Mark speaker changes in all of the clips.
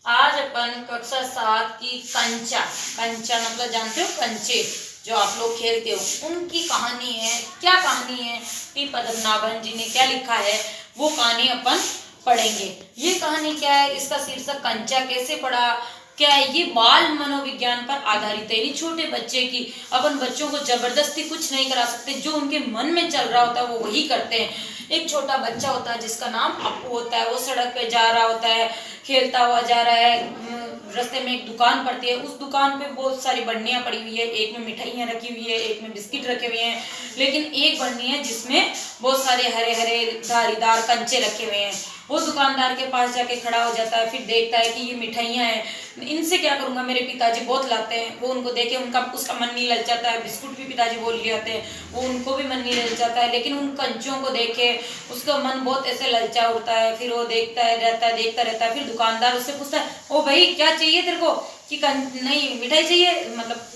Speaker 1: आज अपन कक्षा 7 की कंचा कंचा मतलब जानते हो कंचे जो आप लोग खेलते हो उनकी कहानी है। क्या कहानी है पी पद्मनाभन जी ने क्या लिखा है वो कहानी अपन पढ़ेंगे। ये कहानी क्या है, इसका शीर्षक कंचा कैसे पढ़ा क्या है। ये बाल मनोविज्ञान पर आधारित है। ये छोटे बच्चे की अपन बच्चों को जबरदस्ती कुछ नहीं करा सकते, जो उनके मन में चल रहा होता है वो वही करते हैं। एक छोटा बच्चा होता है जिसका नाम अप्पू होता है। वो सड़क पे जा रहा होता है, खेलता हुआ जा रहा है। रास्ते में एक दुकान पड़ती है, उस दुकान पे बहुत सारी बर्नियां पड़ी हुई है। एक में मिठाइयाँ रखी हुई है, एक में बिस्किट रखे हुए हैं, लेकिन एक बर्नी है जिसमें बहुत सारे हरे हरे धारीदार कंचे रखे हुए हैं। वो दुकानदार के पास जाके खड़ा हो जाता है, फिर देखता है कि ये मिठाइयाँ हैं, इनसे क्या करूंगा, मेरे पिताजी बहुत लाते हैं। वो उनको देखे उनका उसका मन नहीं ललचाता है। बिस्कुट भी पिताजी बोल के आते हैं, वो उनको भी मन नहीं ललचाता है, लेकिन उन कंचों को देखे उसका मन बहुत ऐसे ललचा उठता है। फिर वो देखता है रहता है, देखता रहता है। फिर दुकानदार उससे पूछता है, ओ भाई क्या चाहिए तेरे को, कि नहीं मिठाई चाहिए, मतलब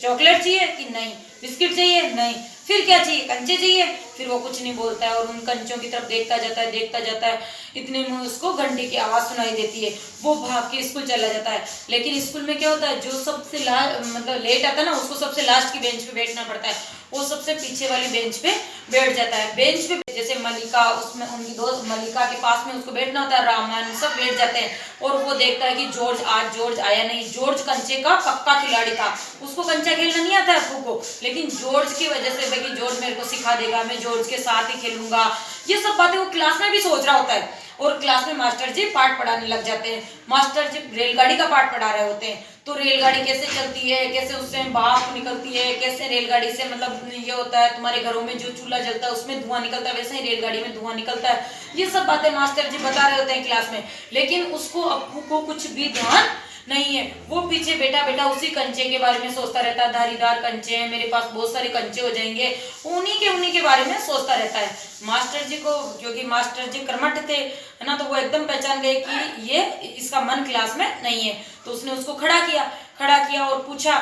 Speaker 1: चॉकलेट चाहिए, कि नहीं बिस्किट चाहिए, नहीं फिर क्या चाहिए, कंचे चाहिए। फिर वो कुछ नहीं बोलता है और उन कंचों की तरफ देखता जाता है, देखता जाता है। इतने में उसको घंटे की आवाज सुनाई देती है। वो भाग के स्कूल चला जाता है। लेकिन स्कूल में क्या होता है, जो सबसे मतलब लेट आता है ना, उसको सबसे लास्ट की बेंच पे बैठना पड़ता है। वो सबसे पीछे वाली बेंच पे बैठ जाता है। बेंच पे जैसे मलिका, उसमें उनकी दोस्त मलिका के पास में उसको बैठना होता है, रामन सब बैठ जाते हैं। और वो देखता है कि जॉर्ज आया नहीं। जॉर्ज कंचे का पक्का खिलाड़ी था, उसको कंचा खेलना नहीं आता अप्पू को, लेकिन जॉर्ज की वजह से कि जॉर्ज मेरे को सिखा देगा, मैं जॉर्ज के साथ ही खेलूंगा, ये सब बातें वो क्लास में भी सोच रहा होता है। और क्लास में मास्टर जी पाठ पढ़ाने लग जाते हैं। मास्टर जी रेलगाड़ी का पाठ पढ़ा रहे होते हैं। तो रेलगाड़ी कैसे चलती है, कैसे उससे भाप निकलती है, कैसे रेलगाड़ी से मतलब ये होता है, तुम्हारे घरों में जो चूल्हा जलता है उसमें धुआं निकलता है, वैसे ही रेलगाड़ी में धुआं निकलता है। ये सब बातें मास्टर जी बता रहे होते हैं क्लास में, लेकिन उसको अप्पू को कुछ भी ध्यान नहीं है। वो पीछे बैठा बैठा उसी कंचे के बारे में सोचता रहता है। धारीदार कंचे हैं, मेरे पास बहुत सारे कंचे हो जाएंगे, उन्हीं के बारे में सोचता रहता है। मास्टर जी को, क्योंकि मास्टर जी कर्मठ थे है ना, तो वो एकदम पहचान गए कि ये इसका मन क्लास में नहीं है। तो उसने उसको खड़ा किया और पूछा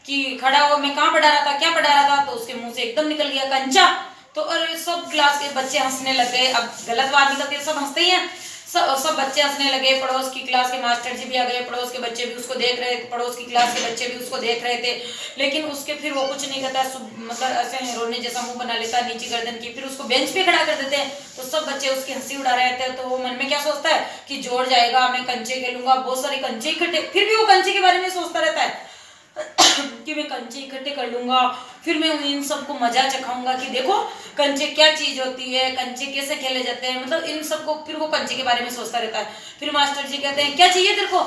Speaker 1: कि खड़ा हो, मैं कहाँ पढ़ा रहा था, क्या पढ़ा रहा था। तो उसके मुंह से एकदम निकल गया कंचा। तो और सब क्लास के बच्चे हंसने लग गए। अब गलत बात निकलती है, सब हंसते ही हैं। सब बच्चे हंसने लगे। पड़ोस की क्लास के मास्टर जी भी आ गए, पड़ोस के बच्चे भी उसको देख रहे थे, पड़ोस की क्लास के बच्चे भी उसको देख रहे थे। लेकिन उसके फिर वो कुछ नहीं करता, मतलब ऐसे रोने जैसा मुंह बना लेता, नीचे गर्दन की, फिर उसको बेंच पे खड़ा कर देते हैं। तो सब बच्चे उसकी हंसी उड़ा रहे थे। तो वो मन में क्या सोचता है कि जॉर्ज आएगा, मैं कंचे खेलूंगा, बहुत सारे कंचे इकट्ठे, फिर भी वो कंचे के बारे में सोचता रहता है कि मैं कंचे इकट्ठे कर लूंगा, फिर मैं इन सबको मजा चखाऊंगा कि देखो कंचे क्या चीज होती है, कंचे कैसे खेले जाते हैं, मतलब इन सबको। फिर वो कंचे के बारे में सोचता रहता है। फिर मास्टर जी कहते हैं, क्या चाहिए तेरे को,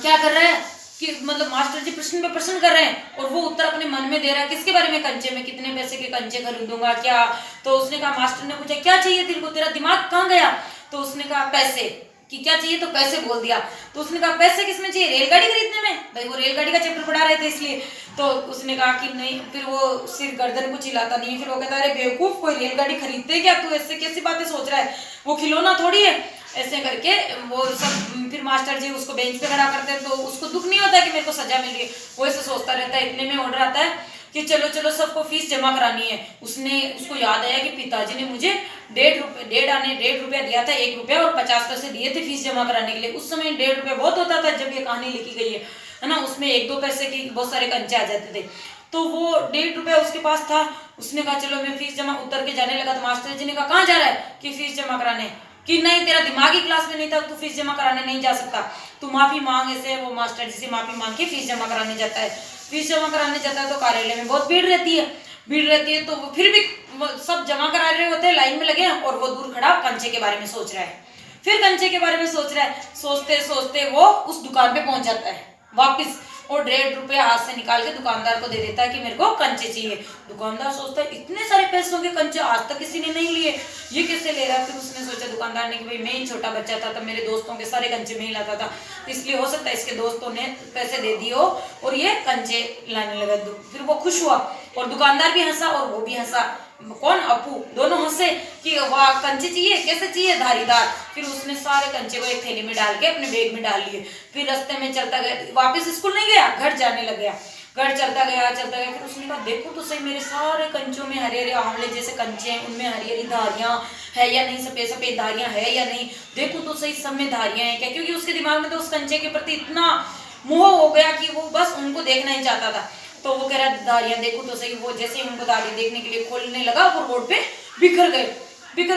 Speaker 1: क्या कर रहा है, कि मतलब मास्टर जी प्रश्न पे प्रश्न कर रहे हैं और वो उत्तर अपने मन में दे रहा है। किसके बारे में, कंचे में, कितने पैसे के कंचे खरीदूंगा क्या। तो उसने कहा, मास्टर ने पूछा क्या चाहिए तेरे को, तेरा दिमाग कहाँ गया। तो उसने कहा पैसे, कि क्या चाहिए, तो पैसे बोल दिया। तो उसने कहा पैसे किसमें चाहिए, रेलगाड़ी खरीदने में, भाई वो रेलगाड़ी का चैप्टर पढ़ा रहे थे इसलिए। तो उसने कहा कि नहीं, फिर वो सिर गर्दन को चिल्लाता नहीं है। फिर वो कहता है, अरे बेवकूफ, कोई रेलगाड़ी खरीदते क्या, तू ऐसे कैसी बातें सोच रहा है, वो खिलौना थोड़ी है। ऐसे करके वो सब, फिर मास्टर जी उसको बेंच पे खड़ा करते हैं। तो उसको दुख नहीं होता कि मेरे को सजा मिल रही है, वो ऐसे सोचता रहता है। इतने में ऑर्डर आता है कि चलो चलो सबको फीस जमा करानी है। उसको याद आया कि पिताजी ने मुझे 1.5 रुपया दिया था, 1 रुपया और 50 पैसे दिए थे फीस जमा कराने के लिए। उस समय 1.5 रुपया बहुत होता था जब ये कहानी लिखी गई है ना। उसमें 1-2 पैसे की बहुत सारे कंचे आ जाते थे। तो वो 1.5 रुपया उसके पास था। उसने कहा चलो मैं फीस जमा, उतर के जाने लगा। तो मास्टर जी ने कहा कहाँ जा रहा है, कि फीस जमा कराने, कि नहीं तेरा दिमाग ही क्लास में नहीं था, तू फीस जमा कराने नहीं जा सकता, तू माफी मांग। ऐसे वो मास्टर जी से माफी मांग के फीस जमा कराने जाता है। फीस जमा कराने जाता है तो कार्यालय में बहुत भीड़ रहती है। तो वो फिर भी सब जमा करा रहे होते हैं, लाइन में लगे हैं, और वो दूर खड़ा कंचे के बारे में सोच रहा है। फिर कंचे के बारे में सोच रहा है, सोचते सोचते वो उस दुकान पे पहुंच जाता है वापिस, और 1.5 रुपया हाथ से निकाल के दुकानदार को दे देता है कि मेरे को कंचे चाहिए। दुकानदार सोचता है, इतने सारे पैसों के कंचे आज तक किसी ने नहीं लिए, ये कैसे ले रहा है। फिर उसने सोचा दुकानदार ने कि भाई मैं ही छोटा बच्चा था, तब मेरे दोस्तों के सारे कंचे में ही लाता था, इसलिए हो सकता है इसके दोस्तों ने पैसे दे दिए हो और ये कंचे लाने लगा। फिर वो खुश हुआ और दुकानदार भी हंसा और वो भी हंसा। कौन, अप्पू, दोनों हंसे कि वाह कंचे चाहिए, कैसे चाहिए, धारीदार। फिर उसने सारे कंचे को एक थैली में डाल के अपने बैग में डाल लिए। फिर रास्ते में चलता गया, वापस स्कूल नहीं गया, घर जाने लग गया। घर चलता गया चलता गया। फिर उसने कहा देखो तो सही मेरे सारे कंचों में हरे हरे आंवले जैसे कंचे हैं, उनमें हरी हरी धारियां है या नहीं, सफेद सफेद धारियां है या नहीं, देखो तो सही सब में धारियां हैं क्या। क्योंकि उसके दिमाग में तो उस कंचे के प्रति इतना मोह हो गया कि वो बस उनको देखना ही चाहता था। तो वो कह रहा धारियां देखो तो सही। वो जैसे ही उनको धारियां देखने के लिए खोलने लगा वो रोड पे बिखर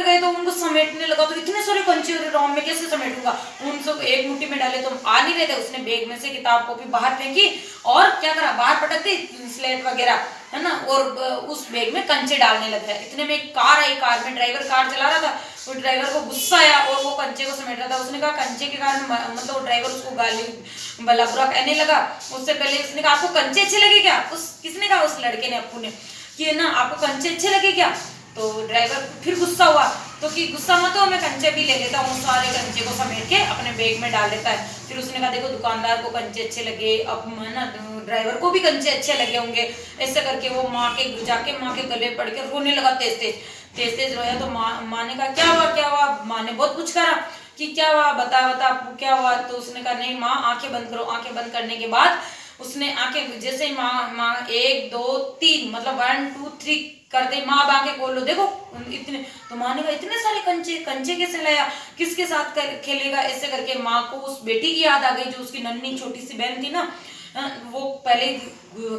Speaker 1: गए तो उनको समेटने लगा। तो इतने सारे कंचे राम में कैसे समेटूंगा, उन सब एक मुट्ठी में डाले तो आ नहीं रहे थे। उसने बैग में से किताब कॉपी बाहर फेंकी और क्या करा, बाहर पटक दी स्लेट वगैरह, है ना, और उस बैग में कंचे डालने लगा। इतने में एक कार आई, कार में ड्राइवर कार चला रहा था। वो ड्राइवर को गुस्सा आया और वो कंचे को समेट रहा था। उसने कहा कंचे के कारण मतलब ड्राइवर उसको गाली भला बुरा कहने लगा। उससे पहले उसने कहा आपको कंचे अच्छे लगे क्या, किसने कहा, उस लड़के ने, अप्पू ने, कि ना आपको कंचे अच्छे लगे क्या। तो ड्राइवर फिर गुस्सा हुआ तो कि गुस्सा मत हो, मैं कंचे भी ले लेता हूँ। सारे कंचे को समेट के अपने बैग में डाल लेता है। फिर उसने कहा देखो दुकानदार को कंचे अच्छे लगे, अब ना ड्राइवर को भी कंचे अच्छे लगे होंगे। ऐसे करके वो माँ के गले पड़ के रोने लगा, तेज रोया। तो माँ ने कहा क्या हुआ। माँ ने बहुत कुछ करा कि क्या हुआ, बता क्या हुआ। तो उसने कहा नहीं माँ आंखें बंद करो। आंखें बंद करने के बाद उसने आंखें जैसे ही माँ 1 2 3 मतलब 1 2 3 करते माँ अब आंखें खोल लो देखो इतने। तो माँ ने कहा इतने सारे कंचे कैसे लाया, किसके साथ खेलेगा। ऐसे करके माँ को उस बेटी की याद आ गई जो उसकी नन्ही छोटी सी बहन थी ना, वो पहले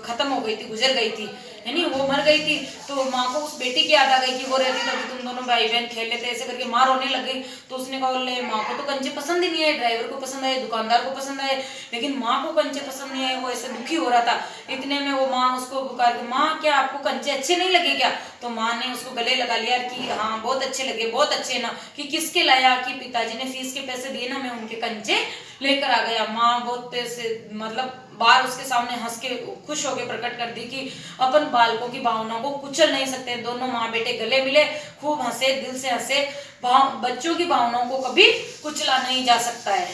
Speaker 1: खत्म हो गई थी, गुजर गई थी, यानी वो मर गई थी। तो माँ को उस बेटी की याद आ गई कि वो रहती तभी तुम दोनों भाई बहन खेल लेते। ऐसे करके माँ रोने लग गई। तो उसने कहा बोले माँ को तो कंचे पसंद ही नहीं आए, ड्राइवर को पसंद आए, दुकानदार को पसंद आए, लेकिन माँ को कंचे पसंद नहीं आए। वो ऐसे दुखी हो रहा था। इतने में वो माँ उसको पुकार के माँ क्या आपको कंचे अच्छे नहीं लगे क्या। तो माँ ने उसको गले लगा लिया कि हाँ बहुत अच्छे लगे, बहुत अच्छे ना। कि किसके लाया, कि पिताजी ने फीस के पैसे दिए ना, मैं उनके कंचे लेकर आ गया। माँ बहुत से मतलब बार उसके सामने हंस के खुश होकर प्रकट कर दी कि अपन बालकों की भावनाओं को कुचल नहीं सकते। दोनों माँ बेटे गले मिले, खूब हंसे, दिल से हंसे। बच्चों की भावनाओं को कभी कुचला नहीं जा सकता है।